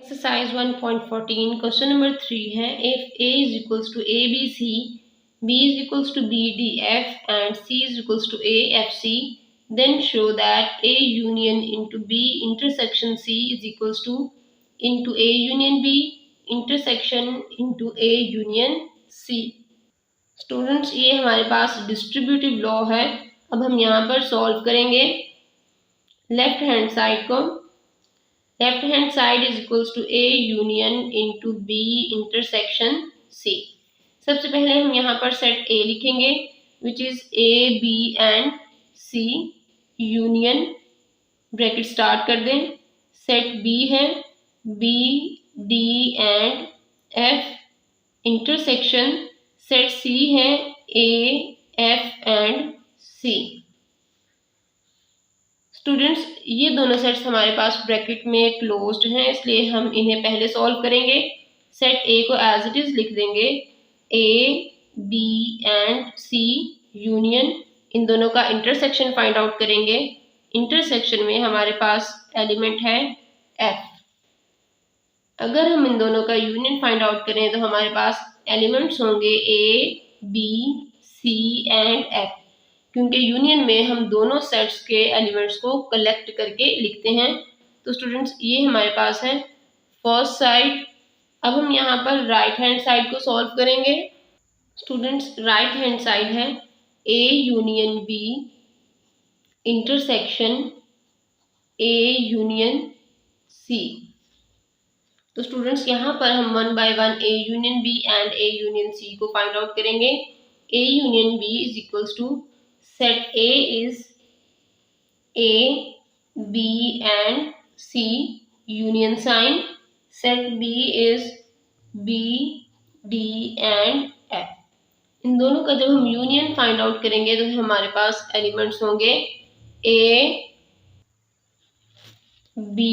Exercise 1.14 question number 3 है if A is equals to ABC, B is equals to BDF and C is equals to AFC, then show that A union into B intersection C is equals to into A union B intersection into A union C। Students ये हमारे पास distributive law है। अब हम यहाँ पर solve करेंगे। Left hand side को left hand side is equals to A union into B intersection C। सबसे पहले हम यहाँ पर सेट A लिखेंगे which is A B and C union, bracket start कर दें। सेट B है B D and F intersection set C है A F and C। Students ये दोनों सेट्स हमारे पास ब्रैकेट में क्लोज्ड हैं, इसलिए हम इन्हें पहले सॉल्व करेंगे। सेट A को एज इट इज लिख देंगे A B and C union, इन दोनों का इंटरसेक्शन फाइंड आउट करेंगे। इंटरसेक्शन में हमारे पास एलिमेंट है F। अगर हम इन दोनों का यूनियन फाइंड आउट करें तो हमारे पास एलिमेंट्स होंगे A B C and F, क्योंकि यूनियन में हम दोनों सेट्स के एलिमेंट्स को कलेक्ट करके लिखते हैं। तो स्टूडेंट्स ये हमारे पास है फर्स्ट साइड। अब हम यहाँ पर राइट हैंड साइड को सॉल्व करेंगे। स्टूडेंट्स राइट हैंड साइड है A union B intersection A union C। तो स्टूडेंट्स यहाँ पर हम one by one A union B and A union C को फाइंड आउट करेंगे। A union B is equals to set A is A, B and C union sign, set B is B, D and F। इन दोनों का जब हम union find out करेंगे तो हमारे पास elements होंगे A, B,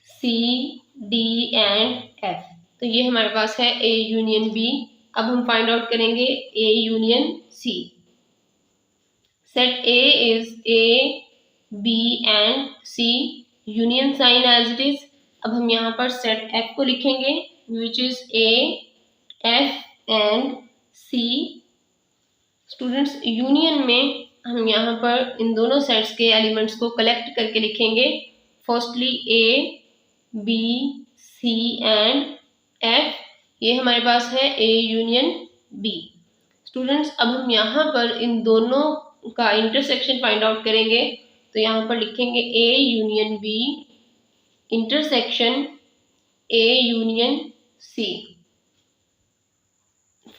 C, D and F। तो ये हमारे पास है A यूनियन B। अब हम फाइंड आउट करेंगे A union C। Set A is A, B and C union sign as it is। अब हम यहाँ पर set F को लिखेंगे which is A, F and C। Students union में हम यहाँ पर इन दोनों सेट्स के एलिमेंट्स को कलेक्ट करके लिखेंगे। Firstly A, B, C and F, ये हमारे पास है A यूनियन B। स्टूडेंट्स अब हम यहाँ पर इन दोनों का इंटरसेक्शन फाइंड आउट करेंगे, तो यहाँ पर लिखेंगे A union B intersection A union C।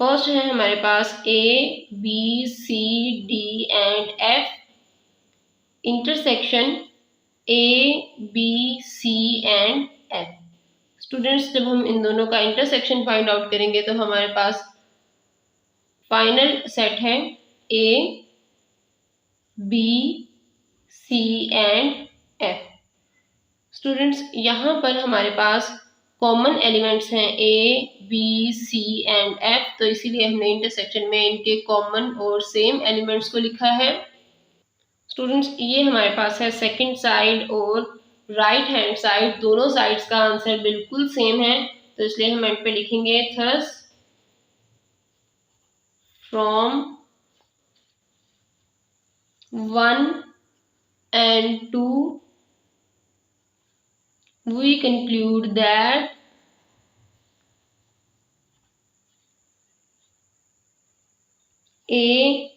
First है हमारे पास A B C D and F intersection A B C and F। Students जब हम इन दोनों का इंटरसेक्शन फाइंड आउट करेंगे तो हमारे पास फाइनल सेट है A B C and F। Students यहाँ पर हमारे पास कॉमन एलिमेंट्स हैं A B C and F, तो इसीलिए हमने इंटरसेक्शन में इनके कॉमन और सेम एलिमेंट्स को लिखा है। स्टूडेंट्स ये हमारे पास है सेकंड साइड और राइट हैंड साइड, दोनों साइड्स का आंसर बिल्कुल सेम है, तो इसलिए हम एंड पे लिखेंगे thus from 1 and 2 we conclude that A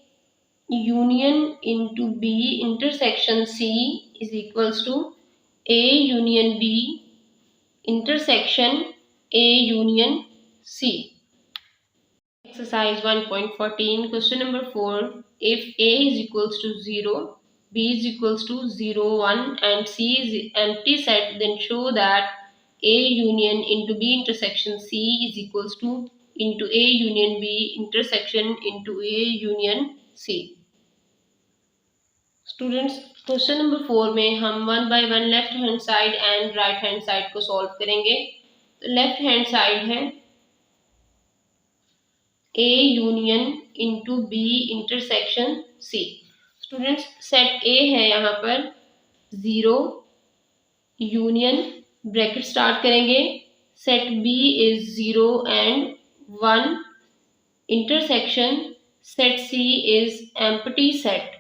union into B intersection C is equals to A union B intersection A union C। Exercise 1.14 question number 4, if A is equals to 0, B is equals to 0, 1 and C is empty set, then show that A union into B intersection C is equals to into A union B intersection into A union C। Students question number 4 में हम one by one left hand side and right hand side को solve करेंगे। तो left hand side है A union into B intersection C। Students set A है यहाँ पर 0 union bracket start करेंगे, set B is 0 and 1 intersection set C is empty set.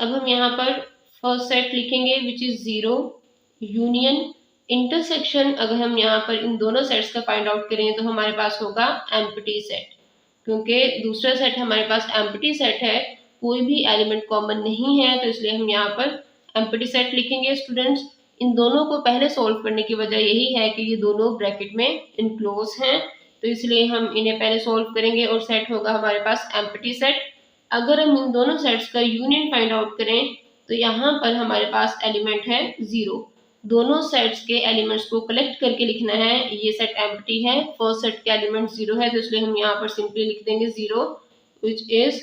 अब हम यहाँ पर फर्स्ट सेट लिखेंगे विच इज 0 यूनियन इंटरसेक्शन। अगर हम यहाँ पर इन दोनों सेट्स का फाइंड आउट करें तो हमारे पास होगा एम्प्टी सेट, क्योंकि दूसरा सेट हमारे पास एम्प्टी सेट है, कोई भी एलिमेंट कॉमन नहीं है, तो इसलिए हम यहाँ पर एम्प्टी सेट लिखेंगे। स्टूडेंट्स, इन दोनों को पहले सॉल्व करने की वजह यही है कि ये दोनों ब्रैकेट में इनक्लोज हैं, तो इसलिए हम इन्हें पहले सॉल्व करेंगे और सेट होगा हमारे पास एम्प्टी सेट। अगर हम इन दोनों सेट्स का यूनियन फाइंड आउट करें तो यहाँ पर हमारे पास एलिमेंट है 0। दोनों सेट्स के एलिमेंट्स को कलेक्ट करके लिखना है। ये सेट एम्प्टी है, फर्स्ट सेट के एलिमेंट 0 है, तो इसलिए हम यहाँ पर सिंपली लिख देंगे 0 which is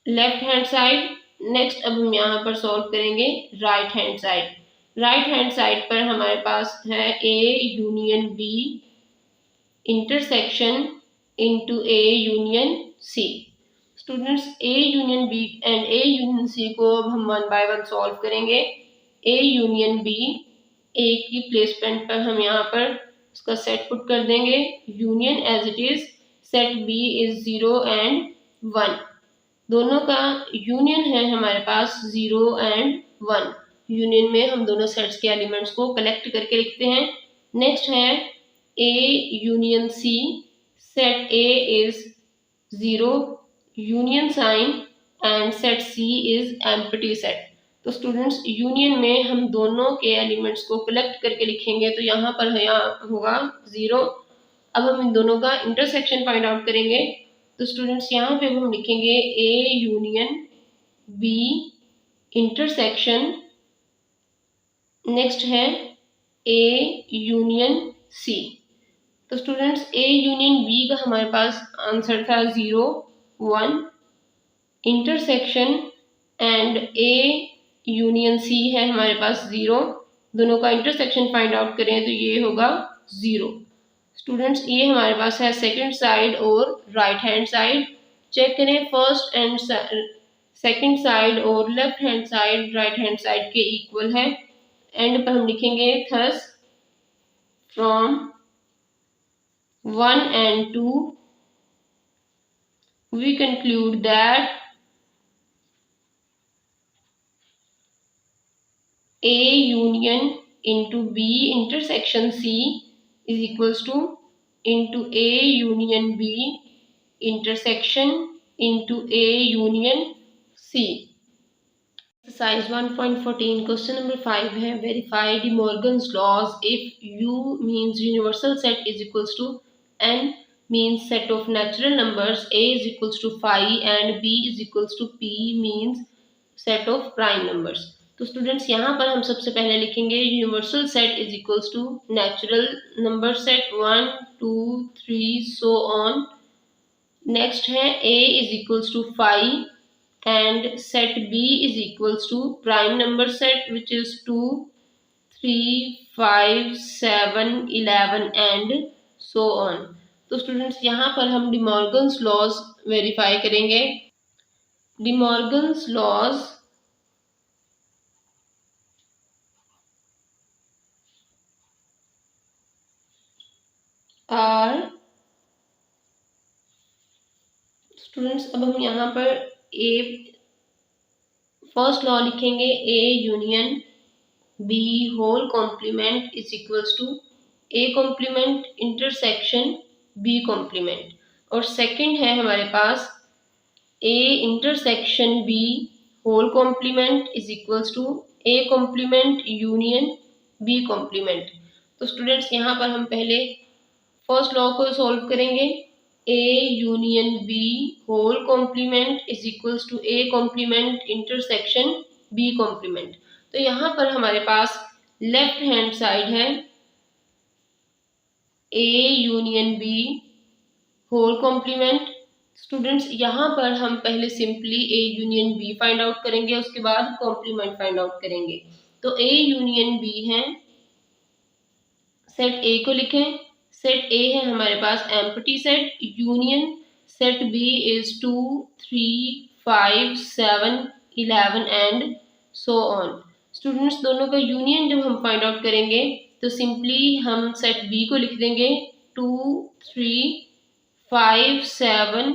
left hand side. Next अब हम यहाँ पर सॉल्व करेंगे right hand side. Right hand side पर हमारे पास है A union B intersection into A union C. Students, A union B and A union C को अब हम 1 बाय 1 सॉल्व करेंगे। ए यूनियन बी, ए की प्लेसमेंट पर हम यहाँ पर उसका सेट पुट कर देंगे, union as it is set B is 0 and 1। दोनों का यूनियन है हमारे पास 0 एंड 1। यूनियन में हम दोनों सेट्स के एलिमेंट्स को कलेक्ट करके लिखते हैं। नेक्स्ट है A union C, set A is 0 union sign and set C is empty set. तो स्टूडेंट्स, यूनियन में हम दोनों के एलिमेंट्स को कलेक्ट करके लिखेंगे, तो यहाँ पर होगा 0। अब हम इन दोनों का इंटरसेक्शन फाइंड आउट करेंगे, तो स्टूडेंट्स यहाँ पे हम लिखेंगे A union B intersection, next है ए यूनियन सी। तो स्टूडेंट्स, ए यूनियन बी का हमारे पास आंसर था 0 1 intersection and A union C है हमारे पास 0। दोनों का इंटरसेक्शन फाइंड आउट करें तो ये होगा 0। स्टूडेंट्स, ये हमारे पास है सेकंड साइड और राइट हैंड साइड। चेक करें, फर्स्ट एंड सेकंड साइड और left hand side right hand side के इक्वल है। एंड पर हम लिखेंगे thus from 1 and 2 we conclude that A union into B intersection C is equals to into A union B intersection into A union C. Exercise 1.14 question number 5 है, verify De Morgan's laws if U means universal set is equals to N means set of natural numbers, A is equals to phi and B is equals to P means set of prime numbers। तो students, यहाँ पर हम सबसे पहले लिखेंगे universal set is equals to natural number set 1 2 3 so on. Next है A is equals to phi and set B is equals to prime number set which is 2 3 5 7 11 and so on. तो students, यहाँ पर हम De Morgan's laws verify करेंगे। De Morgan's laws are, students, अब हम यहाँ पर ए फर्स्ट लॉ लिखेंगे, A union B whole complement is equals to A complement intersection B complement. और सेकंड है हमारे पास A intersection B whole complement is equals to A complement union B complement. तो स्टूडेंट्स, यहाँ पर हम पहले फर्स्ट लॉ को सॉल्व करेंगे, A union B whole complement is equals to A complement intersection B complement. तो यहाँ पर हमारे पास लेफ्ट हैंड साइड है A union B whole complement. Students, यहाँ पर हम पहले simply A union B find out करेंगे, उसके बाद कॉम्प्लीमेंट फाइंड आउट करेंगे। तो ए यूनियन बी है, सेट ए को लिखें, सेट ए है हमारे पास empty set, union set B is 2 3 5 7 11 and so on. Students दोनों का यूनियन जब हम फाइंड आउट करेंगे तो सिंपली हम सेट बी को लिख देंगे 2, 3, 5, 7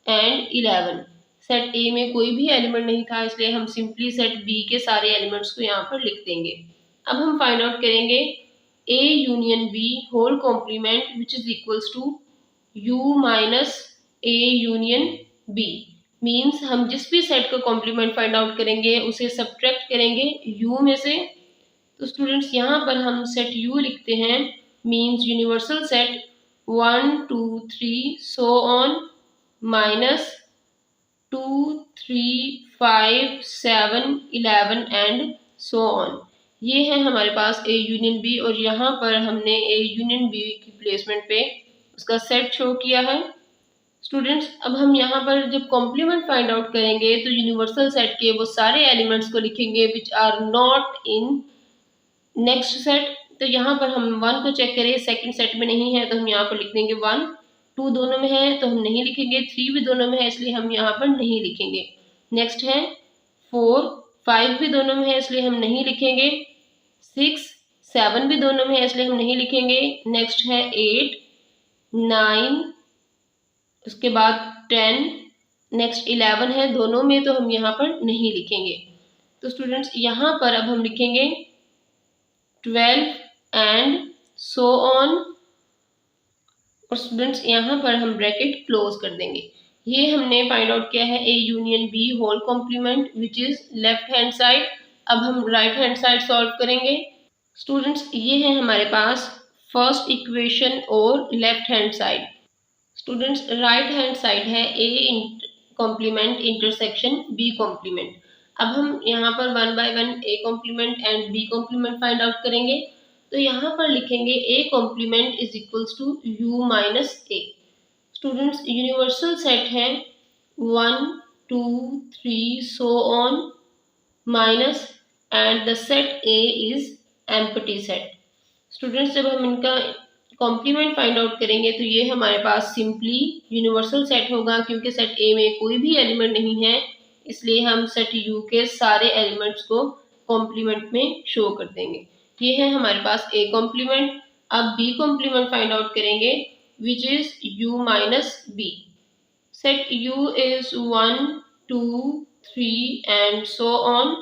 एंड 11। सेट ए में कोई भी एलिमेंट नहीं था, इसलिए हम सिंपली सेट बी के सारे एलिमेंट्स को यहाँ पर लिख देंगे। अब हम फाइंड आउट करेंगे A union B whole complement which is equals to U minus A union B. Means हम जिस भी सेट का कॉम्प्लीमेंट फाइंड आउट करेंगे उसे सब्ट्रैक्ट करेंगे यू में से। तो स्टूडेंट्स यहाँ पर हम सेट यू लिखते हैं, means universal set 1, 2, 3 so on minus 2, 3, 5, 7, 11 and so on. ये है हमारे पास ए यूनियन बी और यहाँ पर हमने ए यूनियन बी की प्लेसमेंट पे उसका सेट शो किया है। स्टूडेंट्स अब हम यहाँ पर जब कॉम्प्लीमेंट फाइंड आउट करेंगे तो यूनिवर्सल सेट के वो सारे एलिमेंट्स को लिखेंगे which are not in next set. तो यहाँ पर हम 1 को चेक करें, सेकंड सेट में नहीं है तो हम यहाँ पर लिख देंगे 1, 2 दोनों में है तो हम नहीं लिखेंगे, 3 भी दोनों में है इसलिए हम यहाँ पर नहीं लिखेंगे। नेक्स्ट है 4, 5 भी दोनों में है इसलिए हम नहीं लिखेंगे, 6, 7 भी दोनों में है इसलिए हम नहीं लिखेंगे। नेक्स्ट है 8, 9, उसके बाद 10, नेक्स्ट 11 है दोनों में तो हम यहाँ पर नहीं लिखेंगे। तो स्टूडेंट्स यहाँ पर अब हम लिखेंगे 12 एंड सो ऑन और स्टूडेंट्स यहाँ पर हम ब्रैकेट क्लोज कर देंगे। ये हमने फाइंड आउट किया है A union B whole complement which is left hand side. अब हम राइट हैंड साइड सॉल्व करेंगे। स्टूडेंट्स ये है हमारे पास फर्स्ट इक्वेशन और left hand side. Students right hand side है A complement intersection B complement. अब हम यहाँ पर 1 by 1 A complement and B complement find out करेंगे। तो यहाँ पर लिखेंगे A complement is equals to U minus A. Students universal set है 1, 2, 3 so on minus and the set A is empty set. Students जब हम इनका कॉम्प्लीमेंट फाइंड आउट करेंगे तो ये हमारे पास सिंपली यूनिवर्सल सेट होगा, क्योंकि सेट ए में कोई भी एलिमेंट नहीं है इसलिए हम सेट यू के सारे एलिमेंट्स को कॉम्प्लीमेंट में शो कर देंगे। ये है हमारे पास ए कॉम्प्लीमेंट। अब बी कॉम्प्लीमेंट फाइंड आउट करेंगे which is U minus B. Set U is 1, 2, 3 and so on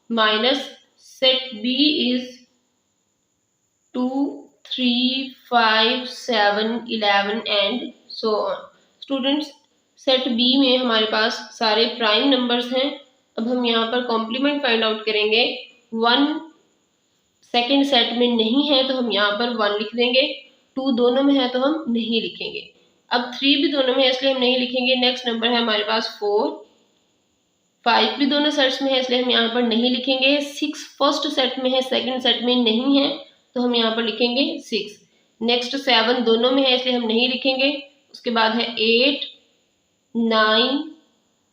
minus set B is 2, 3, 5, 7, 11 and so on. Students set B में हमारे पास सारे प्राइम नंबर्स हैं। अब हम यहाँ पर कॉम्प्लीमेंट फाइंड आउट करेंगे। 1 सेकेंड सेट में नहीं है तो हम यहाँ पर 1 लिख देंगे, 2 दोनों में है तो हम नहीं लिखेंगे। अब 3 भी दोनों में है इसलिए हम नहीं लिखेंगे। नेक्स्ट नंबर है हमारे पास 4, 5 भी दोनों सेट्स में है इसलिए हम यहाँ पर नहीं लिखेंगे। 6 फर्स्ट सेट में है सेकंड सेट में नहीं है तो हम यहाँ पर लिखेंगे 6। नेक्स्ट 7 दोनों में है इसलिए हम नहीं लिखेंगे। उसके बाद है 8, 9,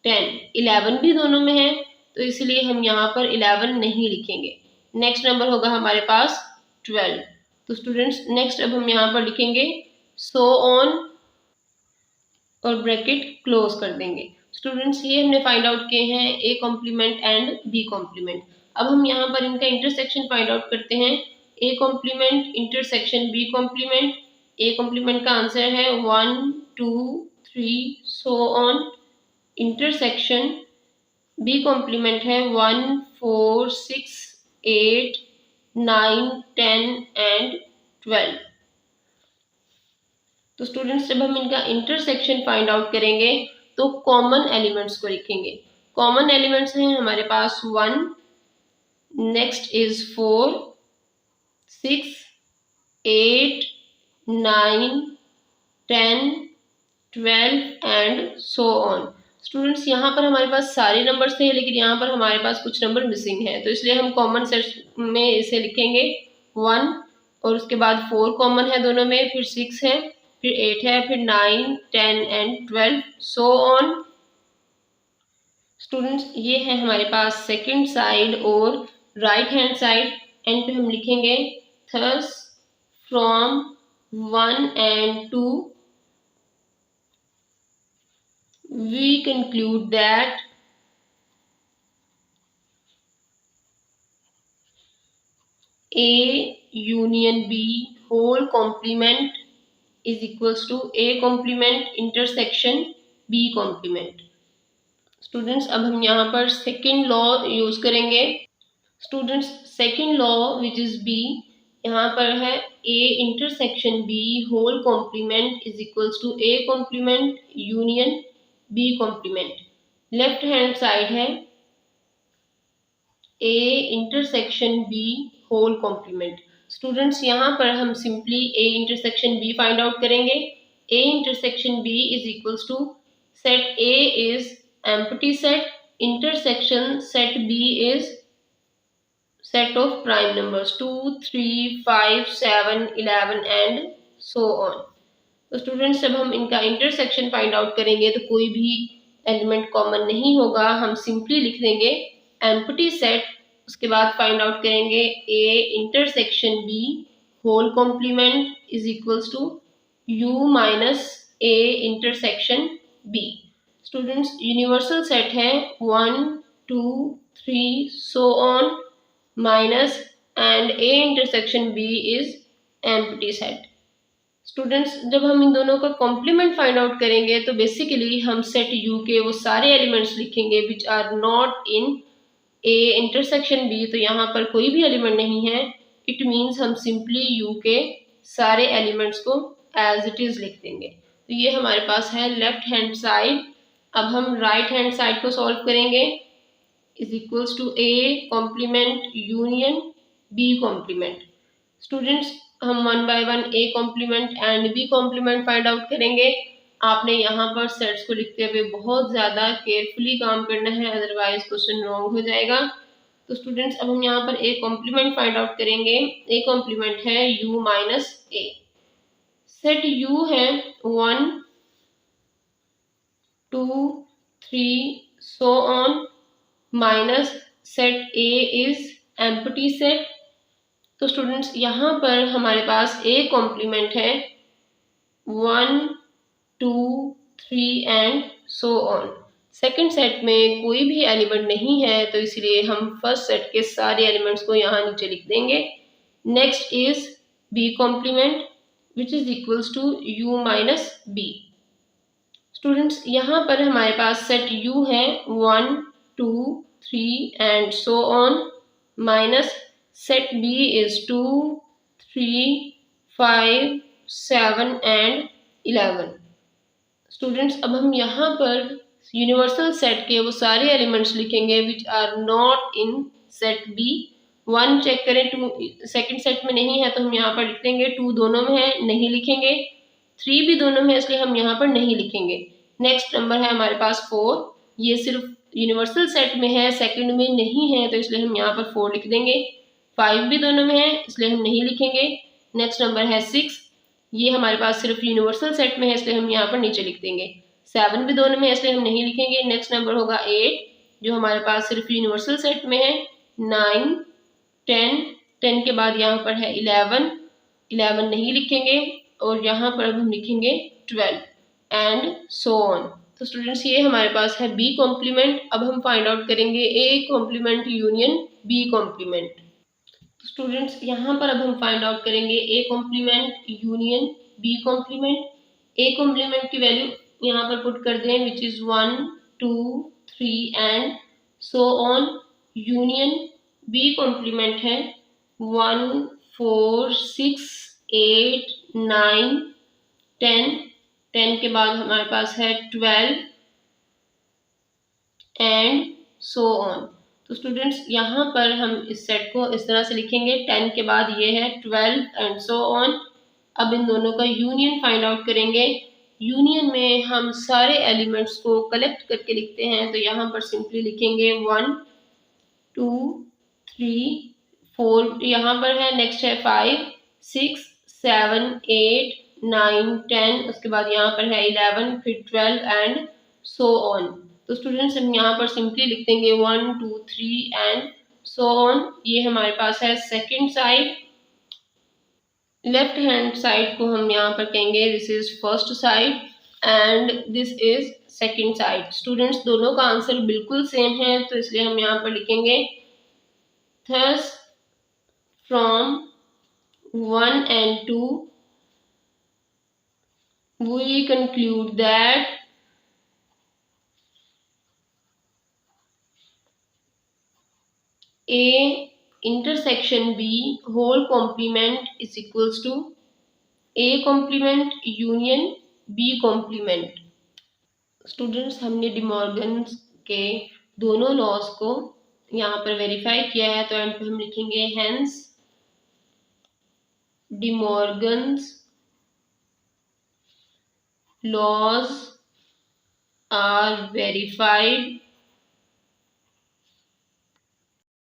10, 11 भी दोनों में है तो इसलिए हम यहाँ पर 11 नहीं लिखेंगे। नेक्स्ट नंबर होगा हमारे पास 12। तो स्टूडेंट्स नेक्स्ट अब हम यहाँ पर लिखेंगे सो ऑन और ब्रैकेट क्लोज कर देंगे। स्टूडेंट्स ये हमने फाइंड आउट किए हैं A complement and B complement. अब हम यहाँ पर इनका इंटरसेक्शन फाइंड आउट करते हैं। A complement intersection B complement. A complement का आंसर है 1, 2, 3 so on. Intersection B complement है 1, 4, 6, 8, 9, 10 एंड 12। तो स्टूडेंट्स जब हम इनका इंटरसेक्शन फाइंड आउट करेंगे तो कॉमन एलिमेंट्स को लिखेंगे। कॉमन एलिमेंट्स हैं हमारे पास 1, next is 4, 6, 8, 9, 10, 12 and so on. Students यहाँ पर हमारे पास सारे नंबर्स थे लेकिन यहाँ पर हमारे पास कुछ नंबर मिसिंग है तो इसलिए हम कॉमन सेट्स में इसे लिखेंगे 1 और उसके बाद 4 कॉमन है दोनों में, फिर 6 है, फिर 8 है, फिर 9, 10 एंड 12 सो ऑन। स्टूडेंट्स ये है हमारे पास सेकंड साइड और राइट हैंड साइड। एंड पे हम लिखेंगे thus from 1 and 2 we conclude that A union B whole complement is equals to A complement intersection B complement। Students अब हम यहाँ पर सेकेंड लॉ यूज करेंगे। Students second law which is B, यहाँ पर है A intersection B whole complement is equals to A complement union B complement. Left hand side है A intersection B whole complement. Students यहाँ पर हम simply A intersection B find out करेंगे। A intersection B is equals to set A is empty set intersection set B is set of prime numbers 2, 3, 5, 7, 11 and so on। तो students जब हम इनका intersection find out करेंगे तो कोई भी element common नहीं होगा, हम सिंपली लिख देंगे एम्प्टी सेट, उसके बाद फाइंड आउट करेंगे A intersection B whole complement is equals to U minus A intersection B। Students universal set है 1, 2, 3 so on minus and A intersection B is empty set. Students जब हम इन दोनों का complement find out करेंगे तो basically हम set U के वो सारे एलिमेंट्स लिखेंगे which are not in A intersection B। तो यहाँ पर कोई भी एलिमेंट नहीं है, इट मीन्स हम सिंपली U के सारे एलिमेंट्स को एज इट इज लिख देंगे। तो ये हमारे पास है लेफ्ट हैंड साइड। अब हम राइट हैंड साइड को सॉल्व करेंगे is equals to A complement union B complement. Students हम one by one A complement and B complement find out करेंगे। आपने यहाँ पर सेट्स को लिखते हुए बहुत ज़्यादा केयरफुली काम करना है, अदरवाइज क्वेश्चन रॉन्ग हो जाएगा। तो स्टूडेंट्स अब हम यहाँ पर A कॉम्प्लीमेंट फाइंड आउट करेंगे। A कॉम्प्लीमेंट है U minus A। Set U है 1, 2, 3 so on minus set A is empty set. तो स्टूडेंट्स यहाँ पर हमारे पास A कॉम्प्लीमेंट है 1, 2, 3 and so on. Second set में कोई भी एलिमेंट नहीं है तो इसलिए हम फर्स्ट सेट के सारे एलिमेंट्स को यहाँ नीचे लिख देंगे। Next is B complement which is equals to U minus B। Students यहाँ पर हमारे पास सेट U है 1, 2, 3 and so on minus set B is 2, 3, 5, 7 and 11। Students अब हम यहाँ पर यूनिवर्सल सेट के वो सारे एलिमेंट्स लिखेंगे which are not in set B। 1 check करें, 2 सेकेंड सेट में नहीं है तो हम यहाँ पर लिख देंगे, 2 दोनों में है नहीं लिखेंगे, 3 भी दोनों में इसलिए हम यहाँ पर नहीं लिखेंगे। नेक्स्ट नंबर है हमारे पास 4, ये सिर्फ यूनिवर्सल सेट में है, सेकंड में नहीं है तो इसलिए हम यहाँ पर 4 लिख देंगे। 5 भी दोनों में है इसलिए हम नहीं लिखेंगे। नेक्स्ट नंबर है 6, ये हमारे पास सिर्फ यूनिवर्सल सेट में है इसलिए हम यहाँ पर नीचे लिख देंगे। 7 भी दोनों में है इसलिए हम नहीं लिखेंगे। नेक्स्ट नंबर होगा 8 जो हमारे पास सिर्फ यूनिवर्सल सेट में है। 9, 10, 10 के बाद यहाँ पर है 11, 11 नहीं लिखेंगे और यहाँ पर अब हम लिखेंगे 12 एंड सो ऑन। तो स्टूडेंट्स ये हमारे पास है B कॉम्प्लीमेंट। अब हम फाइंड आउट करेंगे A complement union B complement. Students यहाँ पर अब हम फाइंड आउट करेंगे A complement union B complement. A complement की वैल्यू यहाँ पर पुट कर दें which is 1, 2, 3 and so on. Union B complement है 1, 4, 6, 8, 9, 10, 10 के बाद हमारे पास है 12 एंड सो ऑन। तो स्टूडेंट्स यहाँ पर हम इस सेट को इस तरह से लिखेंगे, 10 के बाद ये है 12 एंड सो ऑन। अब इन दोनों का यूनियन फाइंड आउट करेंगे। यूनियन में हम सारे एलिमेंट्स को कलेक्ट करके लिखते हैं तो यहाँ पर सिंपली लिखेंगे 1, 2, 3, 4 यहाँ पर है, नेक्स्ट है 5, 6, 7, 8, 9, 10, उसके बाद यहाँ पर है 11, फिर 12 एंड सो ऑन। तो स्टूडेंट्स हम यहाँ पर सिंपली लिख देंगे 1, 2, 3 एंड सो ऑन। ये हमारे पास है second side. Left hand side को हम यहाँ पर कहेंगे this is first side and this is second side. Students दोनों का आंसर बिल्कुल सेम है तो इसलिए हम यहाँ पर लिखेंगे thus from 1 and 2, we conclude that A intersection B whole complement is equals to A complement union B complement। Students, हमने डिमॉर्गन्स के दोनों लॉज को यहाँ पर वेरीफाई किया है, तो एंड पे हम लिखेंगे hence De Morgan's laws are verified